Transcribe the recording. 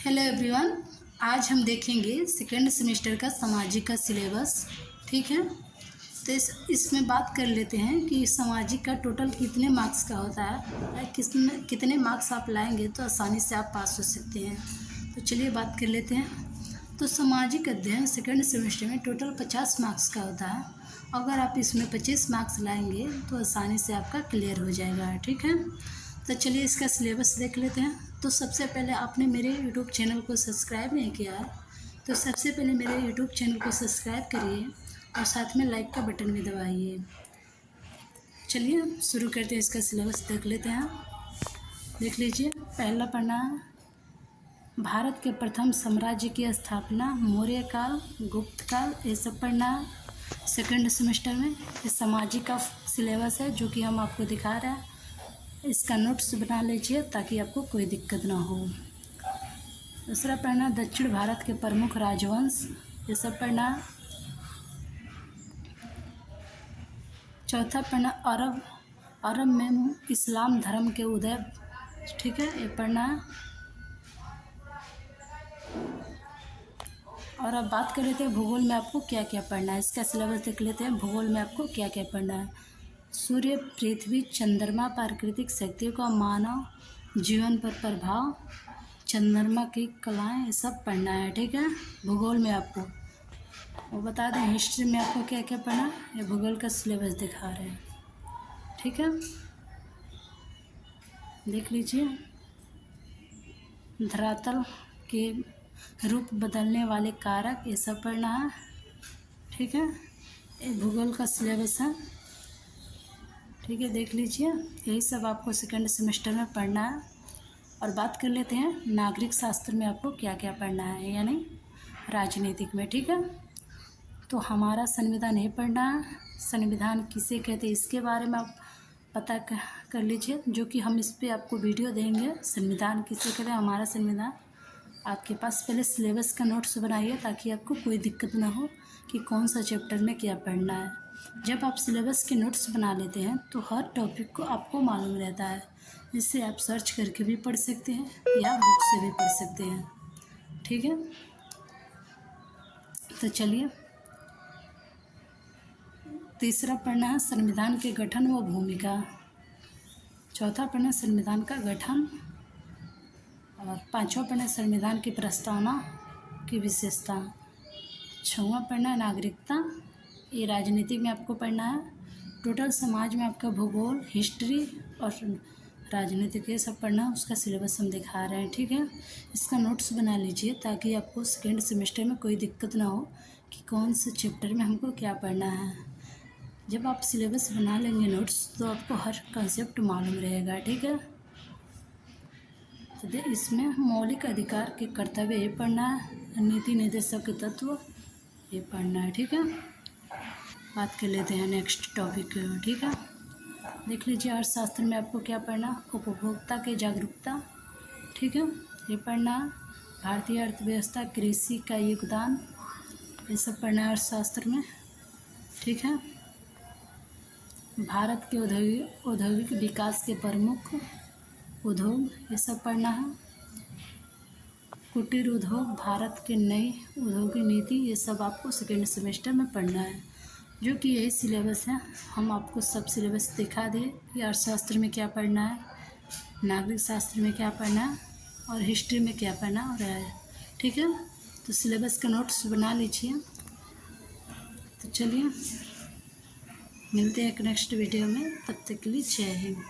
Hello everyone. आज हम देखेंगे सेकेंड सेमेस्टर का सामाजिक का सिलेबस। ठीक है, तो इसमें बात कर लेते हैं कि सामाजिक का टोटल कितने मार्क्स का होता है, कितने मार्क्स आप लाएंगे तो आसानी से आप पास हो सकते हैं। तो चलिए बात कर लेते हैं। तो सामाजिक अध्ययन सेकेंड सेमेस्टर में टोटल 50 मार्क्स का होता है। अगर आप इसमें 25 मार्क्स लाएंगे तो आसानी से आपका क्लियर हो जाएगा। ठीक है, तो चलिए इसका सिलेबस देख लेते हैं। तो सबसे पहले आपने मेरे यूट्यूब चैनल को सब्सक्राइब नहीं किया है तो सबसे पहले मेरे यूट्यूब चैनल को सब्सक्राइब करिए और साथ में लाइक का बटन भी दबाइए। चलिए शुरू करते हैं, इसका सिलेबस देख लेते हैं। देख लीजिए, पहला पढ़ना भारत के प्रथम साम्राज्य की स्थापना, मौर्य काल, गुप्त काल, ये सब पढ़ना सेकंड सेमेस्टर में। ये सामाजिक का सिलेबस है जो कि हम आपको दिखा रहे हैं। इसका नोट्स बना लीजिए ताकि आपको कोई दिक्कत ना हो। दूसरा पढ़ना दक्षिण भारत के प्रमुख राजवंश, ये सब पढ़ना। चौथा पढ़ना अरब में इस्लाम धर्म के उदय। ठीक है, ये पढ़ना है। और अब बात कर लेते हैं भूगोल में आपको क्या क्या पढ़ना है। इसका सिलेबस देख लेते हैं। भूगोल में आपको क्या क्या पढ़ना है। सूर्य, पृथ्वी, चंद्रमा, प्राकृतिक शक्तियों का मानव जीवन पर प्रभाव, चंद्रमा की कलाएं, ये सब पढ़ना है। ठीक है, भूगोल में आपको वो बता दें। हिस्ट्री में आपको क्या क्या पढ़ना है, ये भूगोल का सिलेबस दिखा रहे हैं। ठीक है, देख लीजिए। धरातल के रूप बदलने वाले कारक, ये सब पढ़ना है। ठीक है, ये भूगोल का सिलेबस है। ठीक है, देख लीजिए, यही सब आपको सेकंड सेमेस्टर में पढ़ना है। और बात कर लेते हैं नागरिक शास्त्र में आपको क्या क्या पढ़ना है, यानी राजनीतिक में। ठीक है, तो हमारा संविधान ये पढ़ना है। संविधान किसे कहते हैं इसके बारे में आप पता कर लीजिए, जो कि हम इस पर आपको वीडियो देंगे। संविधान किसे कहते हैं, हमारा संविधान। आपके पास पहले सिलेबस का नोट्स बनाइए ताकि आपको कोई दिक्कत ना हो कि कौन सा चैप्टर में क्या पढ़ना है। जब आप सिलेबस के नोट्स बना लेते हैं तो हर टॉपिक को आपको मालूम रहता है, जिससे आप सर्च करके भी पढ़ सकते हैं या बुक से भी पढ़ सकते हैं। ठीक है, तो चलिए तीसरा पढ़ना है संविधान के गठन व भूमिका। चौथा पढ़ना संविधान का गठन। और पांचवा पढ़ना संविधान की प्रस्तावना की विशेषता। छठवां पढ़ना नागरिकता, ये राजनीति में आपको पढ़ना है। टोटल समाज में आपका भूगोल, हिस्ट्री और राजनीतिक ये सब पढ़ना, उसका सिलेबस हम दिखा रहे हैं। ठीक है, इसका नोट्स बना लीजिए ताकि आपको सेकेंड सेमेस्टर में कोई दिक्कत ना हो कि कौन से चैप्टर में हमको क्या पढ़ना है। जब आप सिलेबस बना लेंगे नोट्स तो आपको हर कंसेप्ट मालूम रहेगा। ठीक है, तो इसमें मौलिक अधिकार के कर्तव्य ये पढ़ना है। नीति निर्देशक के तत्व ये पढ़ना है। ठीक है, बात कर लेते हैं नेक्स्ट टॉपिक। ठीक है, देख लीजिए अर्थशास्त्र में आपको क्या पढ़ना, उपभोक्ता के जागरूकता। ठीक है, ये पढ़ना। भारतीय अर्थव्यवस्था, कृषि का योगदान, ये सब पढ़ना है अर्थशास्त्र में। ठीक है, भारत के औद्योगिक विकास के प्रमुख उद्योग, ये सब पढ़ना है। कुटीर उद्योग, भारत के नई उद्योगिक नीति, ये सब आपको सेकेंड सेमेस्टर में पढ़ना है, जो कि यही सिलेबस है। हम आपको सब सिलेबस दिखा दें कि अर्थशास्त्र में क्या पढ़ना है, नागरिक शास्त्र में क्या पढ़ना है और हिस्ट्री में क्या पढ़ना है। ठीक है, तो सिलेबस का नोट्स बना लीजिए। तो चलिए मिलते हैं एक नेक्स्ट वीडियो में, तब तक के लिए जय हिंद।